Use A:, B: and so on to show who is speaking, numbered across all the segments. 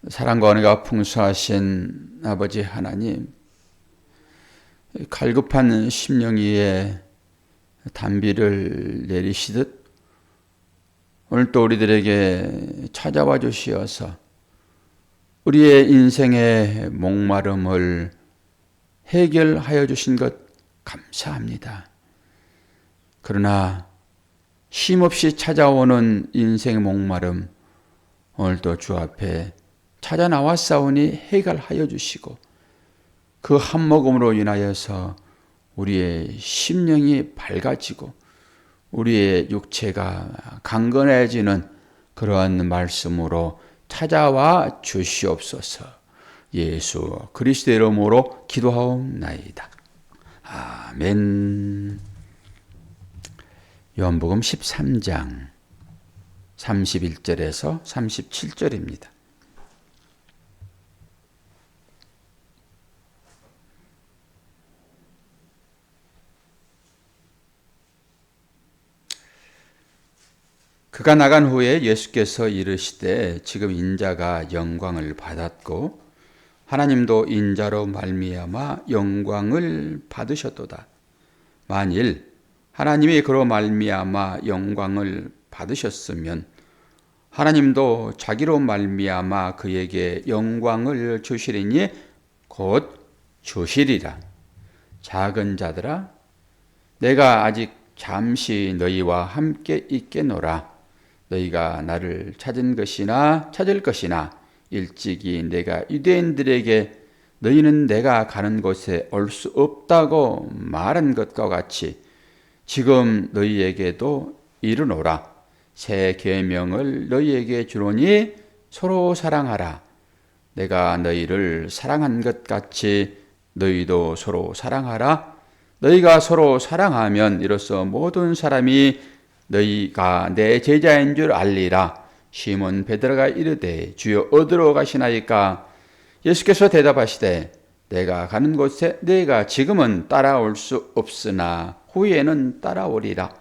A: 사랑과 은혜가 풍성하신 아버지 하나님, 갈급한 심령 위에 단비를 내리시듯 오늘 또 우리들에게 찾아와 주시어서 우리의 인생의 목마름을 해결하여 주신 것 감사합니다. 그러나 쉼없이 찾아오는 인생의 목마름, 오늘도 주 앞에 찾아 나왔사오니 해결하여 주시고 그 한 모금으로 인하여서 우리의 심령이 밝아지고 우리의 육체가 강건해지는 그러한 말씀으로 찾아와 주시옵소서. 예수 그리스도의 이름으로 기도하옵나이다. 아멘. 요한복음 13장 31절에서 37절입니다. 그가 나간 후에 예수께서 이르시되 지금 인자가 영광을 받았고 하나님도 인자로 말미암아 영광을 받으셨도다. 만일 하나님이 그로 말미암아 영광을 받으셨으면 하나님도 자기로 말미암아 그에게 영광을 주시리니 곧 주시리라. 작은 자들아, 내가 아직 잠시 너희와 함께 있겠노라. 너희가 나를 찾은 것이나 찾을 것이나 일찍이 내가 유대인들에게 너희는 내가 가는 곳에 올 수 없다고 말한 것과 같이 지금 너희에게도 이르노라. 새 계명을 너희에게 주노니 서로 사랑하라. 내가 너희를 사랑한 것 같이 너희도 서로 사랑하라. 너희가 서로 사랑하면 이로써 모든 사람이 너희가 내 제자인 줄 알리라. 시몬 베드로가 이르되 주여 어디로 가시나이까? 예수께서 대답하시되 내가 가는 곳에 너희가 지금은 따라올 수 없으나 후에는 따라오리라.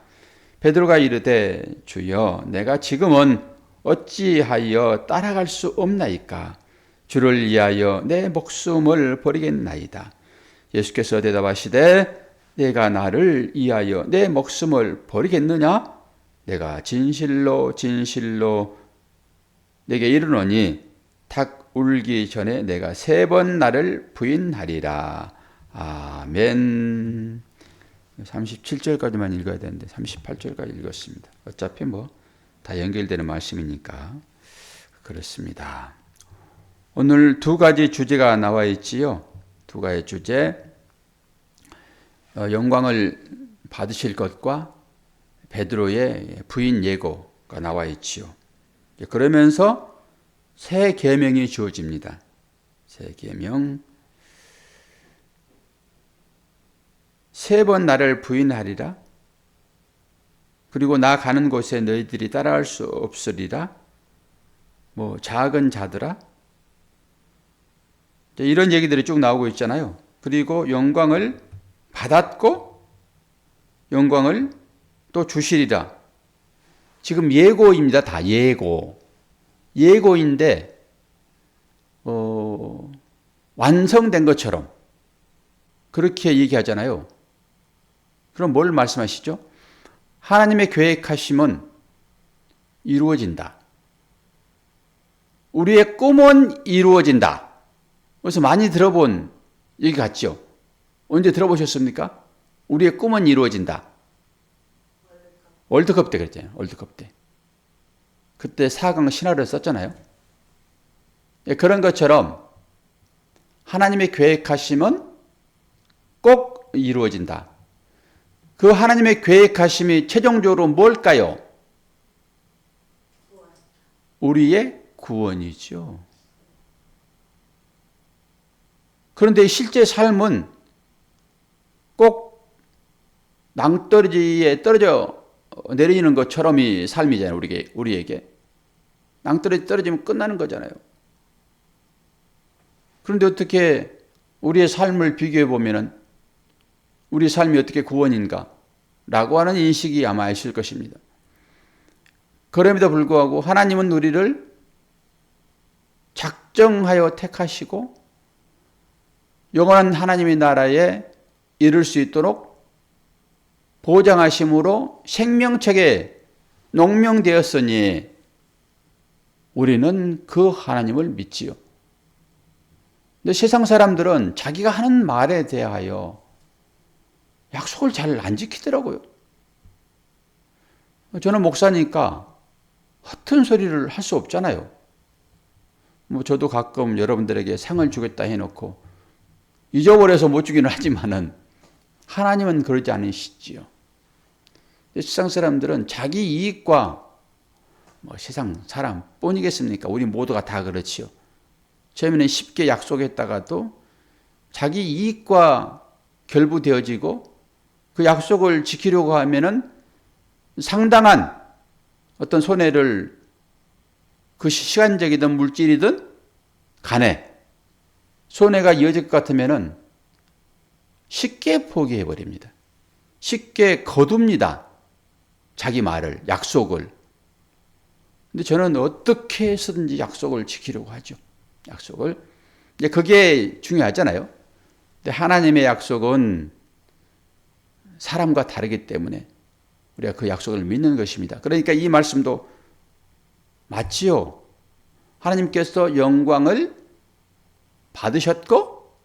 A: 베드로가 이르되 주여 내가 지금은 어찌하여 따라갈 수 없나이까? 주를 위하여 내 목숨을 버리겠나이다. 예수께서 대답하시되 내가 나를 위하여 내 목숨을 버리겠느냐? 내가 진실로 진실로 내게 이르노니 닭 울기 전에 내가 3번 나를 부인하리라. 아멘. 37절까지만 읽어야 되는데 38절까지 읽었습니다. 어차피 다 연결되는 말씀이니까 그렇습니다. 오늘 2가지 주제가 나와 있지요. 2가지 주제, 영광을 받으실 것과 베드로의 부인 예고가 나와 있지요. 그러면서 새 계명이 주어집니다. 새 계명. 3번 나를 부인하리라. 그리고 나 가는 곳에 너희들이 따라갈 수 없으리라. 작은 자들아. 이런 얘기들이 쭉 나오고 있잖아요. 그리고 영광을 받았고 영광을 또 주시리라. 지금 예고입니다. 다 예고. 예고인데 완성된 것처럼 그렇게 얘기하잖아요. 그럼 뭘 말씀하시죠? 하나님의 계획하심은 이루어진다. 우리의 꿈은 이루어진다. 그래서 많이 들어본 얘기 같죠? 언제 들어보셨습니까? 우리의 꿈은 이루어진다. 월드컵 때 그랬잖아요. 월드컵 때. 그때 4강 신화를 썼잖아요. 그런 것처럼 하나님의 계획하심은 꼭 이루어진다. 그 하나님의 계획하심이 최종적으로 뭘까요? 우리의 구원이죠. 그런데 실제 삶은 꼭 낭떠러지에 떨어져 내리는 것처럼이 삶이잖아요. 우리에게. 낭떠러지 떨어지면 끝나는 거잖아요. 그런데 어떻게 우리의 삶을 비교해 보면은 우리 삶이 어떻게 구원인가? 라고 하는 인식이 아마 있을 것입니다. 그럼에도 불구하고 하나님은 우리를 작정하여 택하시고 영원한 하나님의 나라에 이를 수 있도록 보장하심으로 생명책에 농명되었으니 우리는 그 하나님을 믿지요. 근데 세상 사람들은 자기가 하는 말에 대하여 약속을 잘 안 지키더라고요. 저는 목사니까 허튼 소리를 할 수 없잖아요. 저도 가끔 여러분들에게 상을 주겠다 해놓고 잊어버려서 못 주기는 하지만은 하나님은 그러지 않으시지요. 세상 사람들은 자기 이익과 세상 사람뿐이겠습니까? 우리 모두가 다 그렇지요. 처음에는 쉽게 약속했다가도 자기 이익과 결부되어지고 그 약속을 지키려고 하면은 상당한 어떤 손해를 그 시간적이든 물질이든 간에 손해가 이어질 것 같으면은 쉽게 포기해 버립니다. 쉽게 거둡니다. 자기 말을, 약속을. 근데 저는 어떻게 해서든지 약속을 지키려고 하죠. 약속을. 이제 그게 중요하잖아요. 근데 하나님의 약속은 사람과 다르기 때문에 우리가 그 약속을 믿는 것입니다. 그러니까 이 말씀도 맞지요. 하나님께서 영광을 받으셨고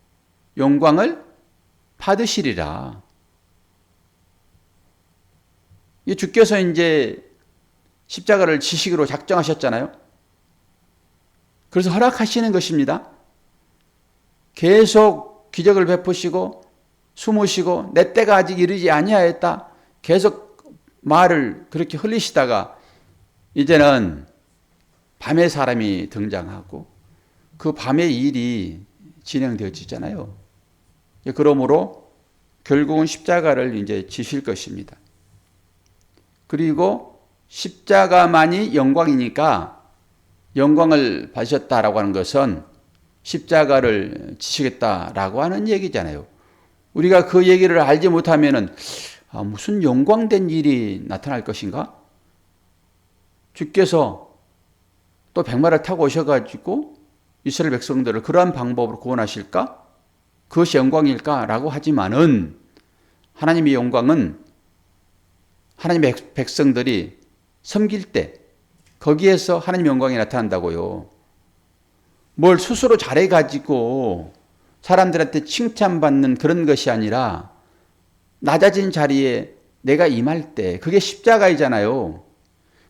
A: 영광을 받으시리라. 주께서 이제 십자가를 지시기로 작정하셨잖아요. 그래서 허락하시는 것입니다. 계속 기적을 베푸시고 숨으시고 내 때가 아직 이르지 아니하였다. 계속 말을 그렇게 흘리시다가 이제는 밤에 사람이 등장하고 그 밤의 일이 진행되어지잖아요. 그러므로 결국은 십자가를 이제 지실 것입니다. 그리고 십자가만이 영광이니까 영광을 받으셨다라고 하는 것은 십자가를 지시겠다라고 하는 얘기잖아요. 우리가 그 얘기를 알지 못하면은 무슨 영광된 일이 나타날 것인가? 주께서 또 백마를 타고 오셔가지고 이스라엘 백성들을 그러한 방법으로 구원하실까? 그것이 영광일까라고 하지만은 하나님의 영광은 하나님의 백성들이 섬길 때 거기에서 하나님의 영광이 나타난다고요. 뭘 스스로 잘해가지고 사람들한테 칭찬받는 그런 것이 아니라 낮아진 자리에 내가 임할 때 그게 십자가이잖아요.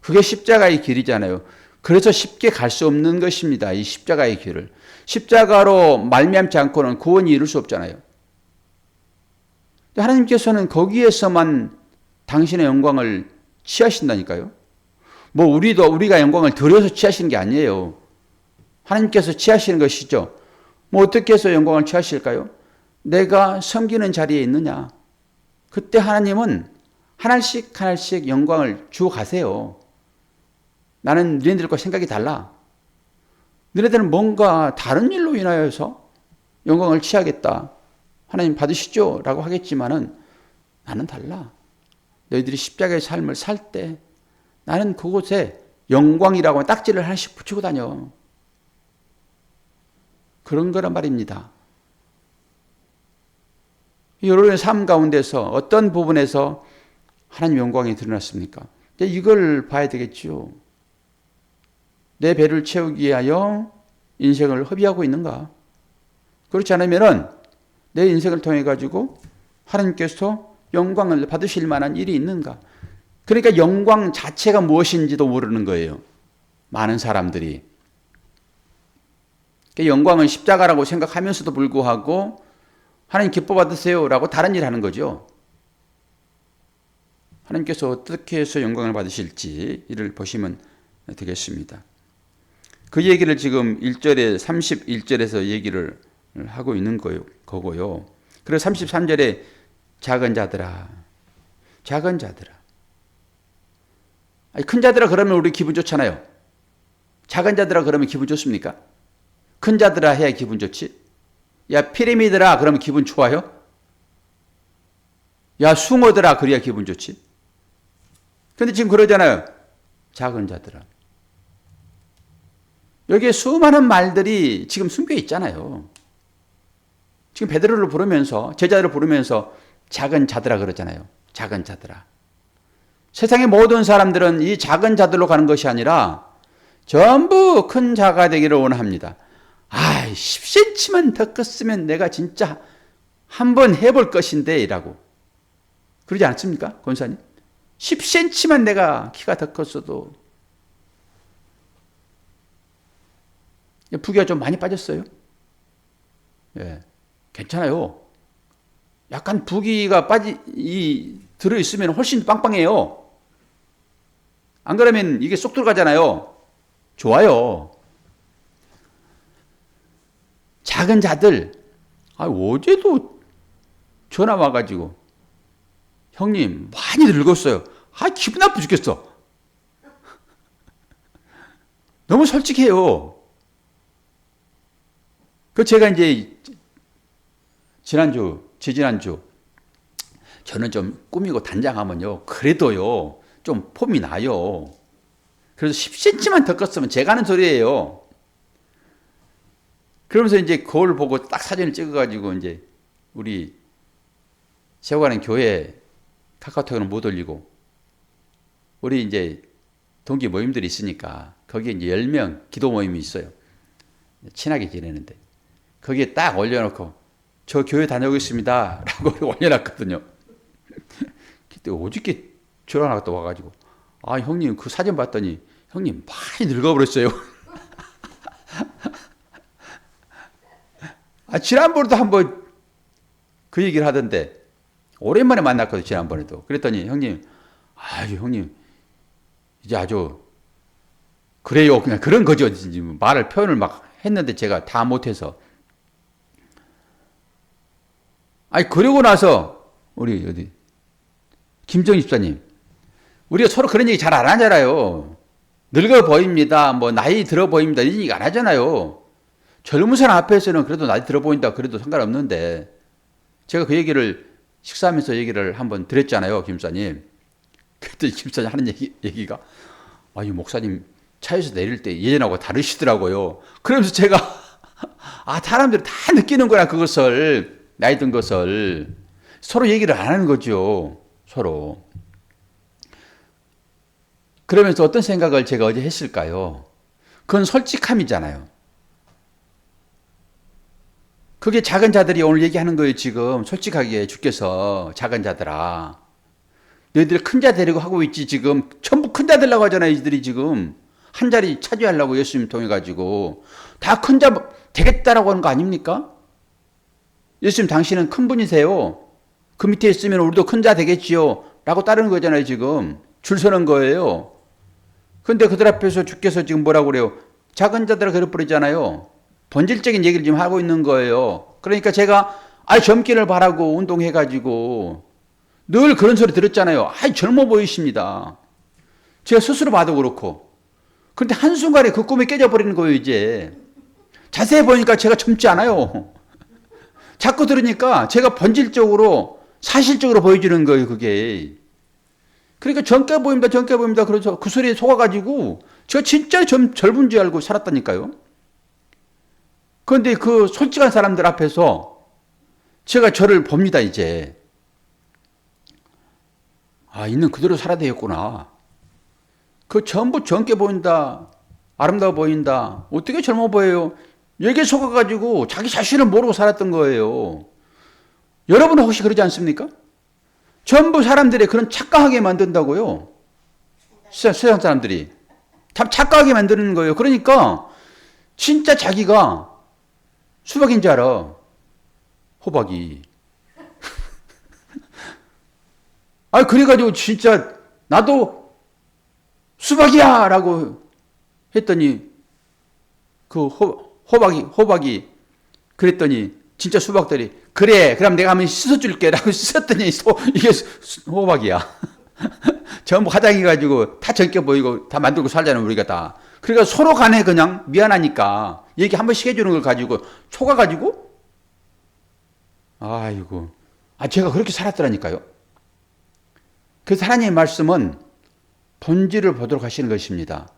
A: 그게 십자가의 길이잖아요. 그래서 쉽게 갈 수 없는 것입니다. 이 십자가의 길을. 십자가로 말미암지 않고는 구원이 이룰 수 없잖아요. 하나님께서는 거기에서만 당신의 영광을 취하신다니까요. 우리가 영광을 드려서 취하시는 게 아니에요. 하나님께서 취하시는 것이죠. 어떻게 해서 영광을 취하실까요? 내가 섬기는 자리에 있느냐. 그때 하나님은 하나씩 하나씩 영광을 주어 가세요. 나는 너희들과 생각이 달라. 너희들은 뭔가 다른 일로 인하여서 영광을 취하겠다. 하나님 받으시죠? 라고 하겠지만은 나는 달라. 너희들이 십자가의 삶을 살 때 나는 그곳에 영광이라고 딱지를 하나씩 붙이고 다녀. 그런 거란 말입니다. 여러분의 삶 가운데서 어떤 부분에서 하나님 영광이 드러났습니까? 이걸 봐야 되겠죠. 내 배를 채우기 위하여 인생을 허비하고 있는가? 그렇지 않으면은 내 인생을 통해 가지고 하나님께서 영광을 받으실 만한 일이 있는가? 그러니까 영광 자체가 무엇인지도 모르는 거예요. 많은 사람들이. 영광은 십자가라고 생각하면서도 불구하고 하나님 기뻐 받으세요 라고 다른 일 하는 거죠. 하나님께서 어떻게 해서 영광을 받으실지 이를 보시면 되겠습니다. 그 얘기를 지금 1절에 31절에서 얘기를 하고 있는 거고요. 그래서 33절에 작은 자들아. 큰 자들아 그러면 우리 기분 좋잖아요. 작은 자들아 그러면 기분 좋습니까? 큰 자들아 해야 기분 좋지. 야 피라미드라 그러면 기분 좋아요? 야 숭어들아 그래야 기분 좋지. 근데 지금 그러잖아요. 작은 자들아. 여기에 수많은 말들이 지금 숨겨 있잖아요. 지금 베드로를 부르면서, 제자들을 부르면서 작은 자들아 그러잖아요. 작은 자들아. 세상의 모든 사람들은 이 작은 자들로 가는 것이 아니라 전부 큰 자가 되기를 원합니다. 10cm만 더 컸으면 내가 진짜 한번 해볼 것인데 이라고. 그러지 않습니까? 권사님? 10cm만 내가 키가 더 컸어도. 부기가 좀 많이 빠졌어요. 예, 괜찮아요. 약간 부기가 들어있으면 훨씬 빵빵해요. 안 그러면 이게 쏙 들어가잖아요. 좋아요. 작은 자들, 어제도 전화 와가지고, 형님, 많이 늙었어요. 기분 나쁘 죽겠어. 너무 솔직해요. 제가 이제, 지지난주, 저는 좀 꾸미고 단장하면요, 그래도요, 좀 폼이 나요. 그래서 10cm만 더 컸으면 제가 하는 소리예요. 그러면서 이제 거울 보고 딱 사진을 찍어가지고 이제 우리 세워가는 교회 카카오톡에는 못 올리고 우리 이제 동기 모임들이 있으니까 거기에 이제 10명 기도 모임이 있어요. 친하게 지내는데 거기에 딱 올려놓고 저 교회 다녀오겠습니다 라고 올려놨거든요. 그때 어저께 전화가 또 와가지고 형님 그 사진 봤더니 형님 많이 늙어버렸어요. 지난번에도 한번 그 얘기를 하던데 오랜만에 만났거든요. 지난번에도. 그랬더니 형님 이제 아주 그래요. 그냥 그런 거죠. 말을 표현을 막 했는데 제가 다 못해서. 그러고 나서 우리 어디 김정희 집사님, 우리가 서로 그런 얘기 잘 안 하잖아요. 늙어 보입니다. 뭐 나이 들어 보입니다. 이런 얘기 안 하잖아요. 젊은 사람 앞에서는 그래도 나이 들어 보인다 그래도 상관없는데 제가 그 얘기를 식사하면서 얘기를 한번 드렸잖아요. 김사님. 그랬더니 김사님 하는 얘기가 이 목사님 차에서 내릴 때 예전하고 다르시더라고요. 그러면서 제가 사람들이 다 느끼는구나 그것을 나이 든 것을 서로 얘기를 안 하는 거죠. 서로. 그러면서 어떤 생각을 제가 어제 했을까요? 그건 솔직함이잖아요. 그게 작은 자들이 오늘 얘기하는 거예요. 지금 솔직하게 주께서 작은 자들아 너희들 큰 자 되려고 하고 있지. 지금 전부 큰 자 되려고 하잖아요. 이들이 지금 한 자리 차지하려고 예수님 통해 가지고 다 큰 자 되겠다라고 하는 거 아닙니까? 예수님 당신은 큰 분이세요. 그 밑에 있으면 우리도 큰 자 되겠지요 라고 따르는 거잖아요. 지금 줄 서는 거예요. 그런데 그들 앞에서 주께서 지금 뭐라고 그래요? 작은 자들아 그래버리잖아요. 본질적인 얘기를 지금 하고 있는 거예요. 그러니까 제가 젊기를 바라고 운동해가지고 늘 그런 소리 들었잖아요. 젊어 보이십니다. 제가 스스로 봐도 그렇고. 그런데 한순간에 그 꿈이 깨져버리는 거예요. 이제 자세히 보니까 제가 젊지 않아요. 자꾸 들으니까 제가 본질적으로 사실적으로 보여지는 거예요. 그게. 그러니까 젊게 보입니다. 그래서 그 소리에 속아가지고 제가 진짜 젊은 줄 알고 살았다니까요. 그런데 그 솔직한 사람들 앞에서 제가 저를 봅니다. 이제 있는 그대로 살아야 되겠구나. 그 전부 젊게 보인다, 아름다워 보인다, 어떻게 젊어 보여요? 여기에 속아가지고 자기 자신을 모르고 살았던 거예요. 여러분은 혹시 그러지 않습니까? 전부 사람들이 그런 착각하게 만든다고요. 세상 사람들이 착각하게 만드는 거예요. 그러니까 진짜 자기가 수박인 줄 알아. 호박이. 그래가지고 진짜 나도 수박이야 라고 했더니 그 호박이 그랬더니 진짜 수박들이 그래 그럼 내가 한번 씻어줄게 라고 씻었더니 이게 호박이야. 전부 화장해가지고 다 젊게 보이고 다 만들고 살잖아요. 우리가 다. 그러니까 서로 간에 그냥 미안하니까 얘기 한 번씩 해주는 걸 가지고 속아가지고 제가 그렇게 살았더라니까요. 그래서 하나님의 말씀은 본질을 보도록 하시는 것입니다.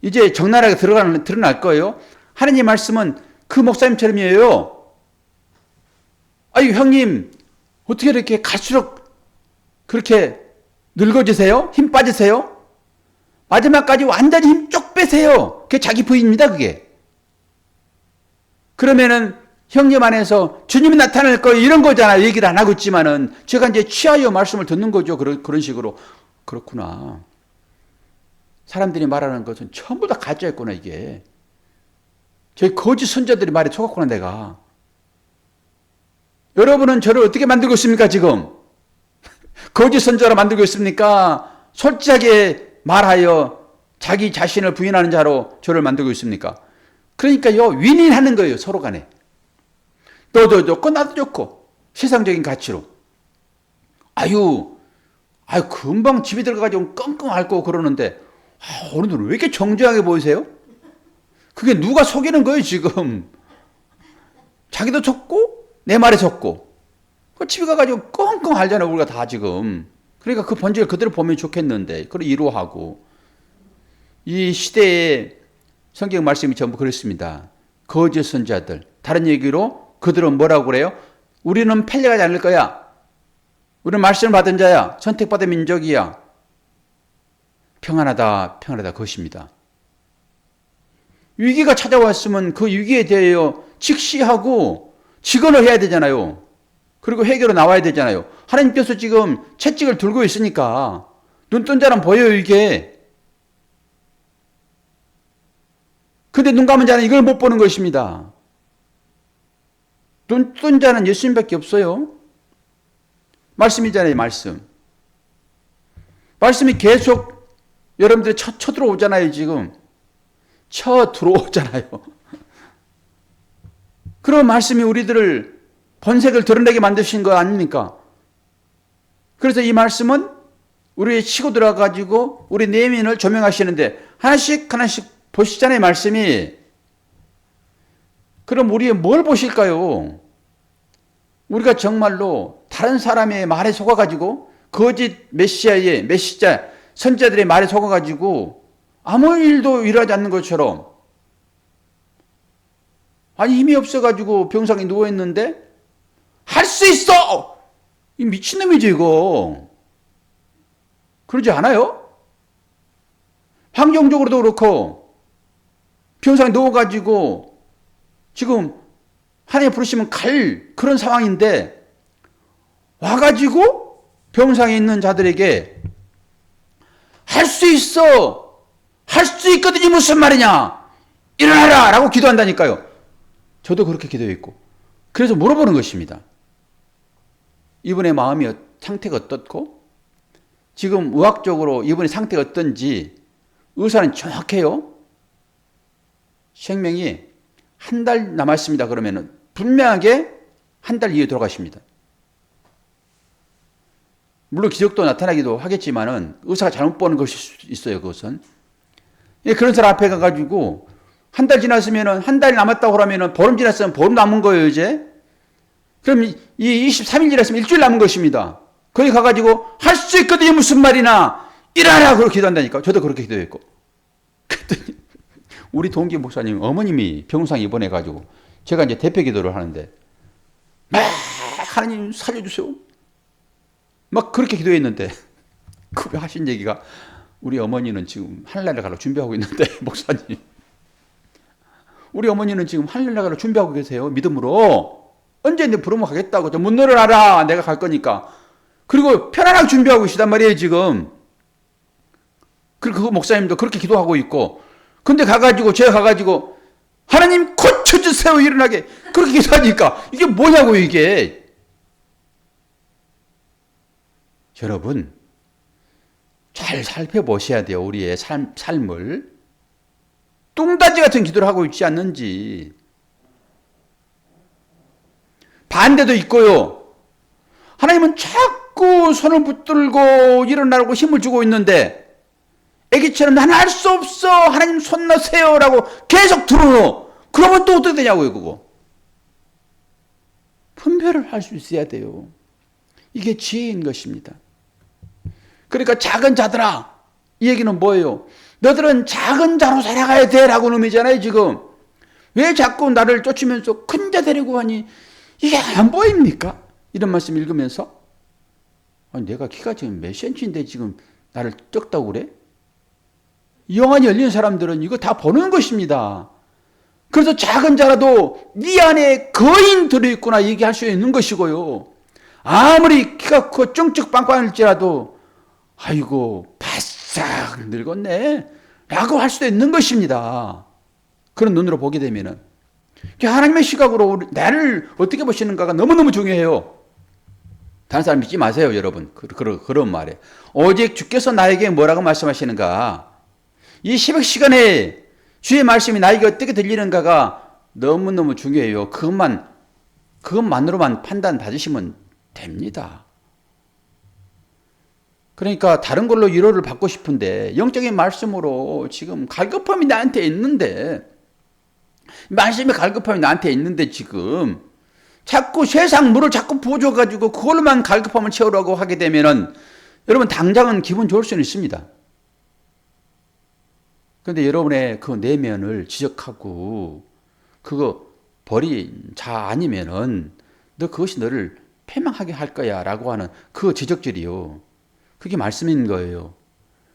A: 이제 적나라하게 드러날 거예요. 하나님 말씀은 그 목사님처럼이에요. 아유, 형님, 어떻게 이렇게 갈수록 그렇게 늙어지세요? 힘 빠지세요? 마지막까지 완전히 힘 쭉 빼세요. 그게 자기 부인입니다, 그게. 그러면은 형님 안에서 주님이 나타날 거예요. 이런 거잖아요. 얘기를 안 하고 있지만은 제가 이제 취하여 말씀을 듣는 거죠. 그런 식으로. 그렇구나. 사람들이 말하는 것은 전부 다 가짜였구나, 이게. 저희 거짓 선자들이 말에 속았구나, 내가. 여러분은 저를 어떻게 만들고 있습니까, 지금? 거짓 선자로 만들고 있습니까? 솔직하게 말하여 자기 자신을 부인하는 자로 저를 만들고 있습니까? 그러니까요, 윈윈하는 거예요, 서로 간에. 너도 좋고, 나도 좋고, 세상적인 가치로. 아유, 금방 집에 들어가가지고 끙끙 앓고 그러는데, 어른들은 왜 이렇게 정중하게 보이세요? 그게 누가 속이는 거예요, 지금. 자기도 속고, 내 말에 속고. 집에 가가지고 끙끙 앓잖아요, 우리가 다 지금. 그러니까 그 본질을 그대로 보면 좋겠는데, 그걸 이루하고. 이 시대의 성경 말씀이 전부 그렇습니다. 거짓 선자들. 다른 얘기로 그들은 뭐라고 그래요? 우리는 패배하지 않을 거야. 우리는 말씀을 받은 자야. 선택받은 민족이야. 평안하다, 평안하다 그것입니다. 위기가 찾아왔으면 그 위기에 대하여 직시하고 직언을 해야 되잖아요. 그리고 해결로 나와야 되잖아요. 하나님께서 지금 채찍을 들고 있으니까 눈뜬 자는 보여요, 이게. 근데 눈 감은 자는 이걸 못 보는 것입니다. 눈뜬 자는 예수님밖에 없어요. 말씀이잖아요, 말씀. 말씀이 계속 여러분들이 쳐들어오잖아요, 지금. 쳐들어오잖아요. 그런 말씀이 우리들을 본색을 드러내게 만드신 거 아닙니까? 그래서 이 말씀은 우리의 치고 들어가가지고 우리 내면을 조명하시는데 하나씩 보시잖아요, 말씀이. 그럼 우리의 뭘 보실까요? 우리가 정말로 다른 사람의 말에 속아가지고 거짓 메시자, 선자들의 말에 속아가지고 아무 일도 일하지 않는 것처럼 아니 힘이 없어가지고 병상에 누워있는데 할 수 있어! 이 미친놈이죠, 이거. 그러지 않아요? 환경적으로도 그렇고 병상에 누워가지고 지금 하나님 부르시면 갈 그런 상황인데 와가지고 병상에 있는 자들에게 할 수 있어! 할 수 있거든요, 무슨 말이냐! 일어나라! 라고 기도한다니까요. 저도 그렇게 기도했고. 그래서 물어보는 것입니다. 이분의 마음이 상태가 어떻고 지금 의학적으로 이분의 상태가 어떤지 의사는 정확해요. 생명이 한 달 남았습니다. 그러면은 분명하게 한 달 이후에 돌아가십니다. 물론 기적도 나타나기도 하겠지만은 의사가 잘못 보는 것일 수 있어요. 그것은. 그런 사람 앞에 가가지고 한 달 지났으면은 한 달이 남았다고 그러면은 보름 지났으면 보름 남은 거예요, 이제. 그럼 이 23일 지났으면 일주일 남은 것입니다. 거기 가가지고 할 수 있거든요, 무슨 말이나 일하라 그렇게 기도한다니까. 저도 그렇게 기도했고. 그랬더니 우리 동기 목사님 어머님이 병상 입원해가지고 제가 이제 대표 기도를 하는데 막 하나님 살려주세요. 막 그렇게 기도했는데 그 하신 얘기가 우리 어머니는 지금 하늘나라 가러 준비하고 있는데 목사님 우리 어머니는 지금 하늘나라 가러 준비하고 계세요. 믿음으로. 언제 내 부르면 가겠다고. 저 문 열어라. 내가 갈 거니까. 그리고 편안하게 준비하고 계시단 말이에요, 지금. 그리고 그 목사님도 그렇게 기도하고 있고. 근데 제가 가가지고, 하나님 고쳐주세요, 일어나게. 그렇게 기도하니까. 이게 뭐냐고, 이게. 여러분, 잘 살펴보셔야 돼요, 우리의 삶을. 뚱다지 같은 기도를 하고 있지 않는지. 반대도 있고요. 하나님은 자꾸 손을 붙들고 일어나라고 힘을 주고 있는데 애기처럼 나는 할 수 없어. 하나님 손 넣으세요. 라고 계속 들어요. 그러면 또 어떻게 되냐고요, 그거. 분별을 할 수 있어야 돼요. 이게 지혜인 것입니다. 그러니까 작은 자들아, 이 얘기는 뭐예요? 너들은 작은 자로 살아가야 돼 라고 놈이잖아요 지금. 왜 자꾸 나를 쫓으면서 큰 자 되려고 하니 이게 안 보입니까? 이런 말씀 읽으면서 아니, 내가 키가 지금 몇 센치인데 지금 나를 적다고 그래? 영안이 열린 사람들은 이거 다 보는 것입니다. 그래서 작은 자라도 네 안에 거인 들어있구나 얘기할 수 있는 것이고요. 아무리 키가 크고 쫑쩍 빵빵할지라도 아이고 바싹 늙었네 라고 할 수도 있는 것입니다. 그런 눈으로 보게 되면은 하나님의 시각으로 나를 어떻게 보시는가가 너무너무 중요해요. 다른 사람 믿지 마세요 여러분. 그런 말에 오직 주께서 나에게 뭐라고 말씀하시는가, 이 새벽 시간에 주의 말씀이 나에게 어떻게 들리는가가 너무너무 중요해요. 그것만으로만 판단 받으시면 됩니다. 그러니까 다른 걸로 위로를 받고 싶은데 영적인 말씀으로 지금 갈급함이 나한테 있는데, 말씀의 갈급함이 나한테 있는데 지금 자꾸 세상 물을 자꾸 부어줘가지고 그걸로만 갈급함을 채우려고 하게 되면은 여러분 당장은 기분 좋을 수는 있습니다. 그런데 여러분의 그 내면을 지적하고 그거 버린 자 아니면은 너 그것이 너를 패망하게 할 거야 라고 하는 그 지적질이요. 그게 말씀인 거예요.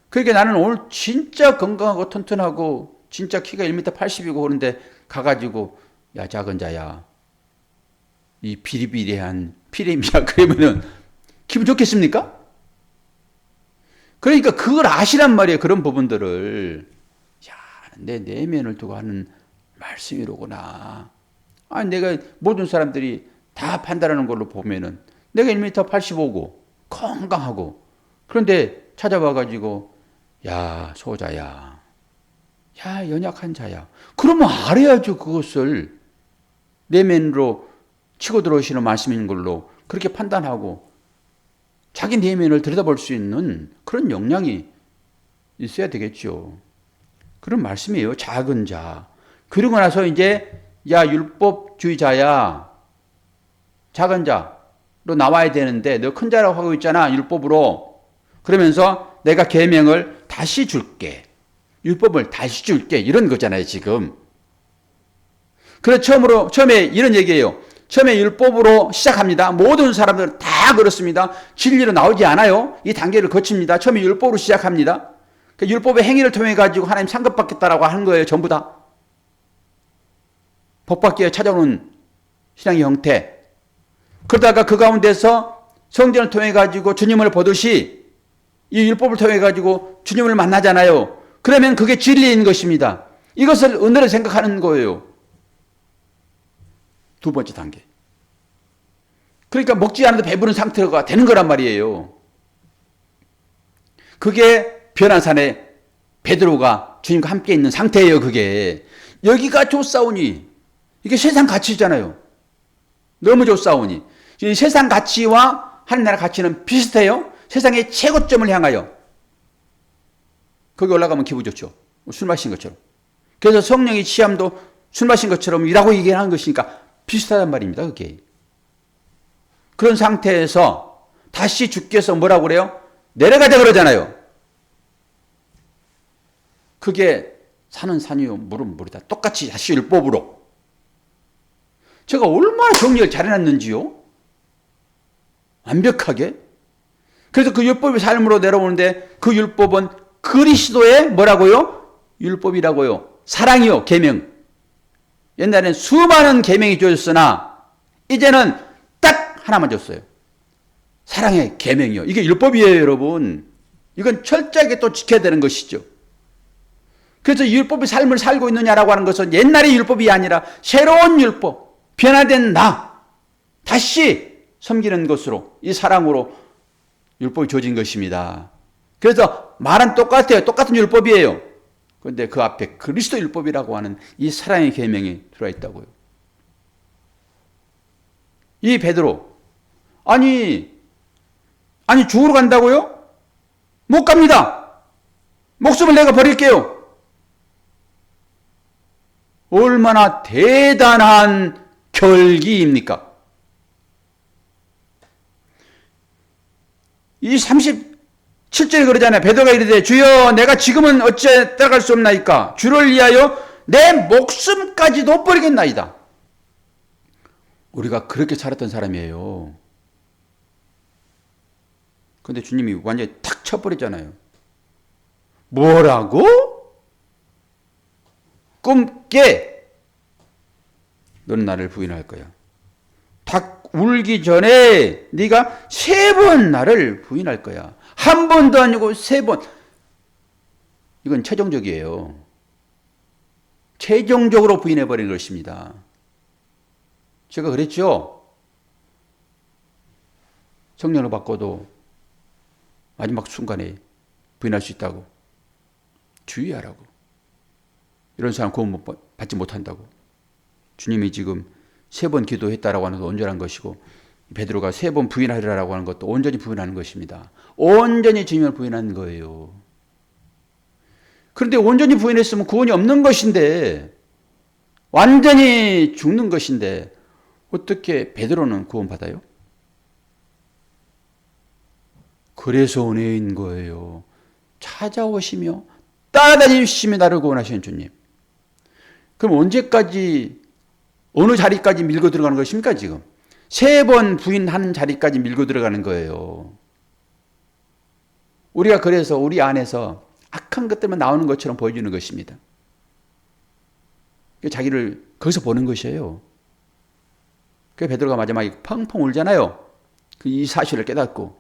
A: 그러니까 나는 오늘 진짜 건강하고 튼튼하고 진짜 키가 1m 80이고 그런데 가가지고 야 작은 자야 이 비리비리한 피렘이야 그러면은 기분 좋겠습니까? 그러니까 그걸 아시란 말이에요. 그런 부분들을. 야, 내 내면을 두고 하는 말씀이로구나. 아니 내가 모든 사람들이 다 판단하는 걸로 보면은 내가 1m 85고 건강하고 그런데 찾아와가지고 야 소자야 야 연약한 자야 그러면 알아야죠. 그것을 내면으로 치고 들어오시는 말씀인 걸로 그렇게 판단하고 자기 내면을 들여다볼 수 있는 그런 역량이 있어야 되겠죠. 그런 말씀이에요. 작은 자. 그러고 나서 이제 야 율법주의자야 작은 자로 나와야 되는데 너 큰 자라고 하고 있잖아 율법으로. 그러면서 내가 계명을 다시 줄게. 율법을 다시 줄게. 이런 거잖아요 지금. 그래서 처음에 이런 얘기예요. 처음에 율법으로 시작합니다. 모든 사람들은 다 그렇습니다. 진리로 나오지 않아요. 이 단계를 거칩니다. 처음에 율법으로 시작합니다. 그 율법의 행위를 통해 가지고 하나님 상급받겠다라고 하는 거예요. 전부 다. 복받기 위해 찾아오는 신앙의 형태. 그러다가 그 가운데서 성전을 통해 가지고 주님을 보듯이 이 율법을 통해 가지고 주님을 만나잖아요. 그러면 그게 진리인 것입니다. 이것을 은혜로 생각하는 거예요. 두 번째 단계. 그러니까 먹지 않아도 배부른 상태가 되는 거란 말이에요. 그게 변한 산에 베드로가 주님과 함께 있는 상태예요. 그게. 여기가 좋사오니. 이게 세상 가치잖아요. 너무 좋사오니. 이 세상 가치와 하나님 나라 가치는 비슷해요. 세상의 최고점을 향하여. 거기 올라가면 기분 좋죠. 술 마신 것처럼. 그래서 성령의 취함도 술 마신 것처럼 이라고 얘기하는 것이니까 비슷하단 말입니다. 그게. 그런 상태에서 다시 주께서 뭐라고 그래요? 내려가자 그러잖아요. 그게 산은 산이요 물은 물이다. 똑같이 다시 율법으로. 제가 얼마나 정리를 잘해놨는지요. 완벽하게. 그래서 그 율법의 삶으로 내려오는데 그 율법은 그리스도의 뭐라고요? 율법이라고요. 사랑이요. 계명. 옛날에는 수많은 계명이 주어졌으나 이제는 딱 하나만 줬어요. 사랑의 계명이요. 이게 율법이에요, 여러분. 이건 철저하게 또 지켜야 되는 것이죠. 그래서 율법의 삶을 살고 있느냐라고 하는 것은 옛날의 율법이 아니라 새로운 율법, 변화된 나, 다시 섬기는 것으로 이 사랑으로 율법이 주어진 것입니다. 그래서 말은 똑같아요. 똑같은 율법이에요. 그런데 그 앞에 그리스도 율법이라고 하는 이 사랑의 계명이 들어와 있다고요. 이 베드로 아니 죽으러 간다고요? 못 갑니다. 목숨을 내가 버릴게요. 얼마나 대단한 결기입니까? 이 7절에 그러잖아요. 베드로가 이르되 주여 내가 지금은 어찌 따라갈 수 없나이까 주를 위하여 내 목숨까지도 버리겠나이다. 우리가 그렇게 살았던 사람이에요. 근데 주님이 완전히 탁 쳐버리잖아요. 뭐라고? 꿈깨. 너는 나를 부인할 거야. 닭 울기 전에 네가 3번 나를 부인할 거야. 한 번도 아니고 3번. 이건 최종적이에요. 최종적으로 부인해버리는 것입니다. 제가 그랬죠. 성령을 받고도 마지막 순간에 부인할 수 있다고. 주의하라고. 이런 사람 구원 받지 못한다고. 주님이 지금 3번 기도했다라고 하는 것도 온전한 것이고 베드로가 3번 부인하리라고 하는 것도 온전히 부인하는 것입니다. 온전히 주님을 부인하는 거예요. 그런데 온전히 부인했으면 구원이 없는 것인데 완전히 죽는 것인데 어떻게 베드로는 구원받아요? 그래서 은혜인 거예요. 찾아오시며 따라다니시며 나를 구원하시는 주님. 그럼 언제까지 어느 자리까지 밀고 들어가는 것입니까 지금? 3번 부인하는 자리까지 밀고 들어가는 거예요. 우리가 그래서 우리 안에서 악한 것들만 나오는 것처럼 보여주는 것입니다. 자기를 거기서 보는 것이에요. 그 베드로가 마지막에 펑펑 울잖아요. 이 사실을 깨닫고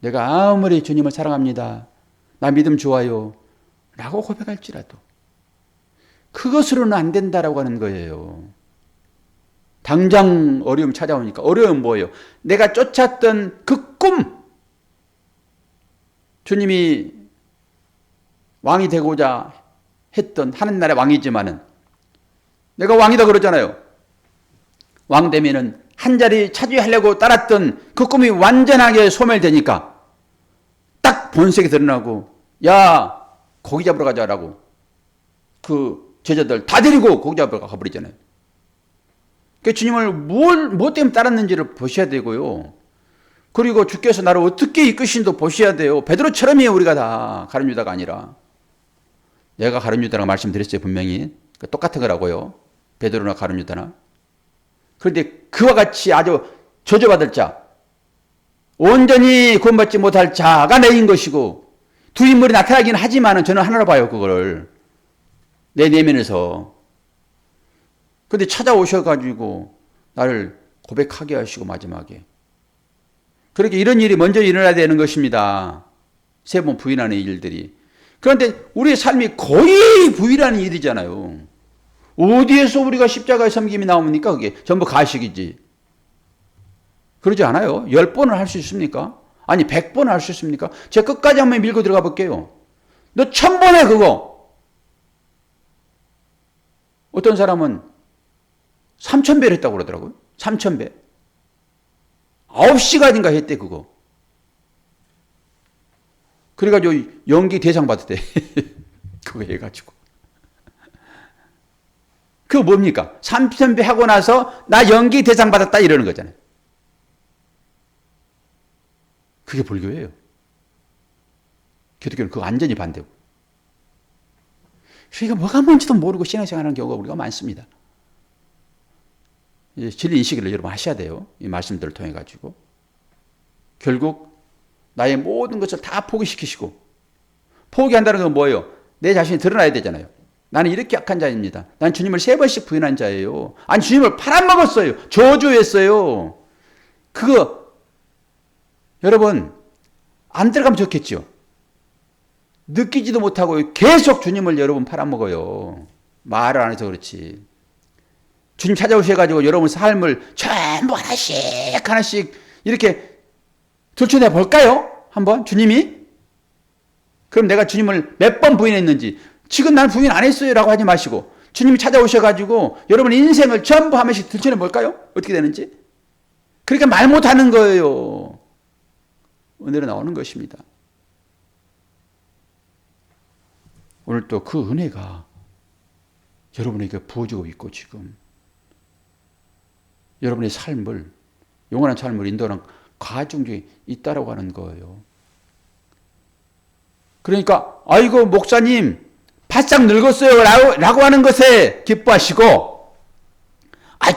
A: 내가 아무리 주님을 사랑합니다. 나 믿음 좋아요. 라고 고백할지라도 그것으로는 안 된다라고 하는 거예요. 당장 어려움 찾아오니까 어려움 뭐예요? 내가 쫓았던 그 꿈. 주님이 왕이 되고자 했던 하늘나라의 왕이지만은 내가 왕이다 그러잖아요. 왕 되면은 한 자리 차지하려고 따랐던 그 꿈이 완전하게 소멸되니까 딱 본색이 드러나고 야 고기 잡으러 가자라고 그 제자들 다 데리고 고기 잡으러 가버리잖아요. 그러니까 주님을 뭐 때문에 따랐는지를 보셔야 되고요. 그리고 주께서 나를 어떻게 이끄신도 보셔야 돼요. 베드로처럼이에요. 우리가 다 가룟 유다가 아니라. 내가 가룟 유다라고 말씀드렸어요. 분명히. 똑같은 거라고요. 베드로나 가룟 유다나. 그런데 그와 같이 아주 저주받을 자, 온전히 구원받지 못할 자가 내인 것이고 두 인물이 나타나긴 하지만 저는 하나로 봐요. 그거를. 내 내면에서. 근데 찾아오셔가지고 나를 고백하게 하시고 마지막에. 그렇게 이런 일이 먼저 일어나야 되는 것입니다. 3번 부인하는 일들이. 그런데 우리의 삶이 거의 부인하는 일이잖아요. 어디에서 우리가 십자가의 섬김이 나옵니까? 그게 전부 가식이지. 그러지 않아요. 10번을 할 수 있습니까? 아니 100번을 할 수 있습니까? 제가 끝까지 한번 밀고 들어가 볼게요. 너 1000번에 그거. 어떤 사람은 3000배를 했다고 그러더라고요. 3000배. 9시간인가 했대 그거. 그래가지고 연기 대상 받았대. 그거 해가지고. 그거 뭡니까? 3000배 하고 나서 나 연기 대상 받았다 이러는 거잖아요. 그게 불교예요. 기독교는 그거 완전히 반대고. 그러니까 뭐가 뭔지도 모르고 신앙생활하는 경우가 우리가 많습니다. 진리 인식을 여러분 하셔야 돼요. 이 말씀들을 통해 가지고. 결국 나의 모든 것을 다 포기시키시고 포기한다는 건 뭐예요? 내 자신이 드러나야 되잖아요. 나는 이렇게 약한 자입니다. 난 주님을 3번씩 부인한 자예요. 아니 주님을 팔아먹었어요. 저주했어요. 그거 여러분 안 들어가면 좋겠죠. 느끼지도 못하고 계속 주님을 여러분 팔아먹어요. 말을 안 해서 그렇지. 주님 찾아오셔가지고 여러분 삶을 전부 하나씩 이렇게 들춰내 볼까요? 한번 주님이? 그럼 내가 주님을 몇 번 부인했는지 지금 난 부인 안 했어요 라고 하지 마시고 주님이 찾아오셔가지고 여러분 인생을 전부 한 번씩 들춰내 볼까요? 어떻게 되는지? 그러니까 말 못하는 거예요. 은혜로 나오는 것입니다. 오늘 또 그 은혜가 여러분에게 부어지고 있고 지금 여러분의 삶을 영원한 삶을 인도하는 과정 중에 있다라고 하는 거예요. 그러니까 아이고 목사님 바싹 늙었어요 라고 하는 것에 기뻐하시고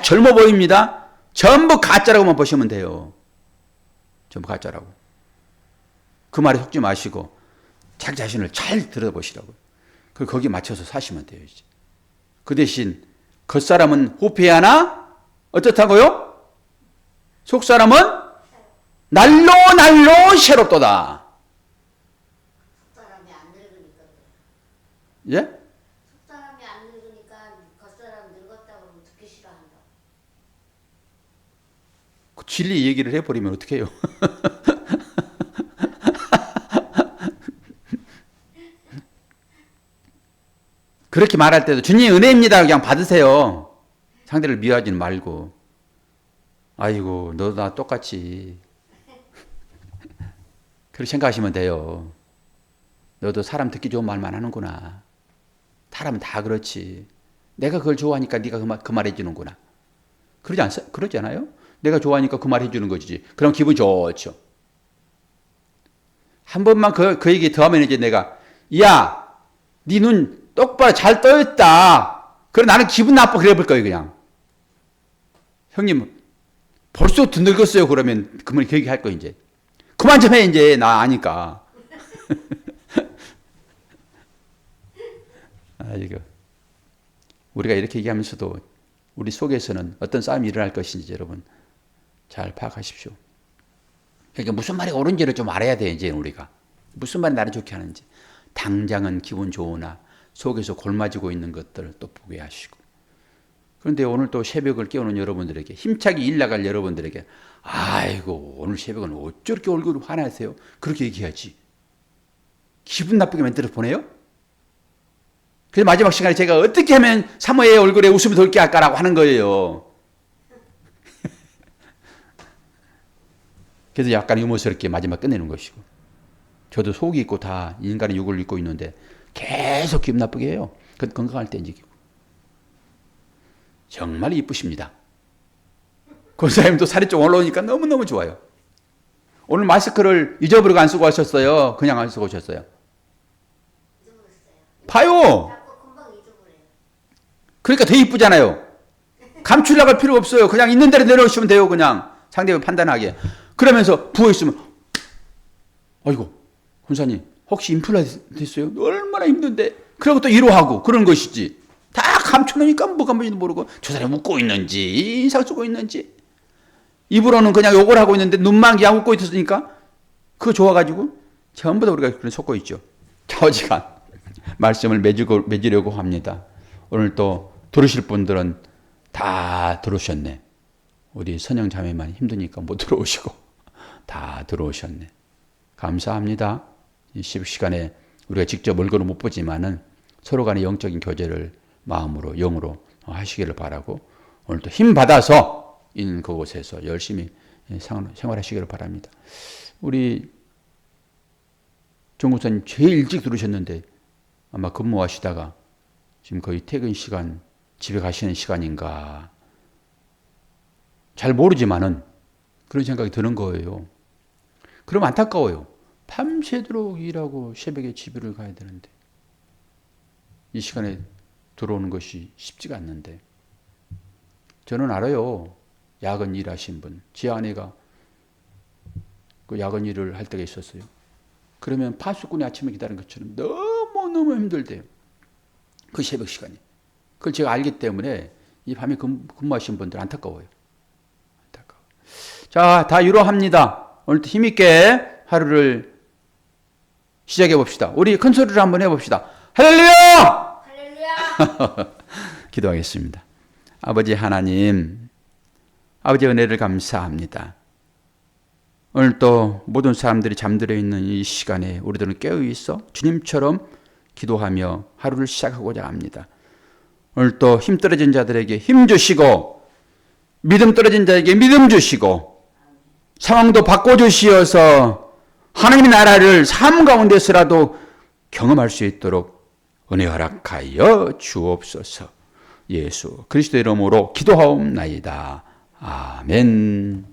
A: 젊어 보입니다. 전부 가짜라고만 보시면 돼요. 전부 가짜라고. 그 말에 속지 마시고 자기 자신을 잘 들여다보시라고요. 그리고 거기에 맞춰서 사시면 돼요. 이제. 그 대신 겉사람은 후패하나 어떻다고요? 속사람은 날로 새롭도다.
B: 속사람이 안 늙으니까.
A: 예?
B: 속사람이 안 늙으니까 겉사람 늙었다고 그러면 듣기 싫어한다.
A: 그 진리 얘기를 해버리면 어떡해요? 그렇게 말할 때도 주님 은혜입니다. 그냥 받으세요. 상대를 미워하지는 말고. 아이고 너도 나 똑같이. 그렇게 생각하시면 돼요. 너도 사람 듣기 좋은 말만 하는구나. 사람은 다 그렇지. 내가 그걸 좋아하니까 네가 그 말 해주는구나. 그러지 않아요? 내가 좋아하니까 그 말 해주는 거지. 그럼 기분 좋죠. 한 번만 그 얘기 더 하면 이제 내가 야, 네 눈 똑바로 잘 떠있다. 그래 나는 기분 나빠 그래 볼 거예요 그냥. 형님 벌써 늙었어요 그러면 그러면 그 얘기 할 거예요 이제. 그만 좀 해 이제 나 아니까. 이거 우리가 이렇게 얘기하면서도 우리 속에서는 어떤 싸움이 일어날 것인지 여러분 잘 파악하십시오. 그러니까 무슨 말이 옳은지를 좀 알아야 돼 이제 우리가. 무슨 말이 나를 좋게 하는지. 당장은 기분 좋으나 속에서 골마지고 있는 것들을 또 보게 하시고. 그런데 오늘 또 새벽을 깨우는 여러분들에게 힘차게 일 나갈 여러분들에게 아이고 오늘 새벽은 어쩜 이렇게 얼굴이 화나세요? 그렇게 얘기하지. 기분 나쁘게 만들어 보내요? 그래서 마지막 시간에 제가 어떻게 하면 사모의 얼굴에 웃음이 돌게 할까라고 하는 거예요. 그래서 약간 유머스럽게 마지막 끝내는 것이고. 저도 속이 있고 다 인간의 육을 입고 있는데 계속 기분 나쁘게 해요. 건강할 때 이제 정말 이쁘십니다. 권사님도 살이 좀 올라오니까 너무너무 좋아요. 오늘 마스크를 잊어버리고 안 쓰고 하셨어요? 그냥 안 쓰고 오셨어요? 봐요. 그러니까 더 이쁘잖아요. 감추려고 할 필요 없어요. 그냥 있는 대로 내려오시면 돼요. 그냥 상대가 판단하게. 그러면서 부어있으면 아이고 권사님 혹시 인플루엔자 됐어요? 얼마나 힘든데. 그리고 또 위로하고 그런 것이지. 다 감춰놓으니까 뭐가 뭔지도 모르고 저 사람이 웃고 있는지 인상 쓰고 있는지 입으로는 그냥 욕을 하고 있는데 눈만 그냥 웃고 있었으니까 그거 좋아가지고 전부 다 우리가 그런 속고 있죠. 어지간 말씀을 맺으려고 합니다. 오늘 또 들으실 분들은 다 들어오셨네. 우리 선영 자매만 힘드니까 못 들어오시고 다 들어오셨네. 감사합니다. 이 시간에 우리가 직접 얼굴을 못 보지만은 서로 간의 영적인 교제를 마음으로 영으로 하시기를 바라고 오늘 또 힘 받아서 있는 그곳에서 열심히 생활하시기를 바랍니다. 우리 정국사님 제일 일찍 들으셨는데 아마 근무하시다가 지금 거의 퇴근 시간 집에 가시는 시간인가 잘 모르지만은 그런 생각이 드는 거예요. 그럼 안타까워요. 밤새도록 일하고 새벽에 집을 가야 되는데 이 시간에 들어오는 것이 쉽지가 않는데 저는 알아요. 야근 일하신 분. 제 아내가 그 야근 일을 할 때가 있었어요. 그러면 파수꾼이 아침에 기다리는 것처럼 너무너무 힘들대요. 그 새벽 시간이. 그걸 제가 알기 때문에 이 밤에 근무하신 분들 안타까워요. 안타까워. 자, 다 위로합니다. 오늘도 힘있게 하루를 시작해 봅시다. 우리 큰 소리로 한번 해봅시다. 할렐루야!
B: 할렐루야!
A: 기도하겠습니다. 아버지 하나님, 아버지의 은혜를 감사합니다. 오늘 또 모든 사람들이 잠들어 있는 이 시간에 우리들은 깨어 있어 주님처럼 기도하며 하루를 시작하고자 합니다. 오늘 또 힘 떨어진 자들에게 힘 주시고 믿음 떨어진 자에게 믿음 주시고 상황도 바꿔주시어서 하나님의 나라를 삶 가운데서라도 경험할 수 있도록 은혜 허락하여 주옵소서. 예수 그리스도의 이름으로 기도하옵나이다. 아멘.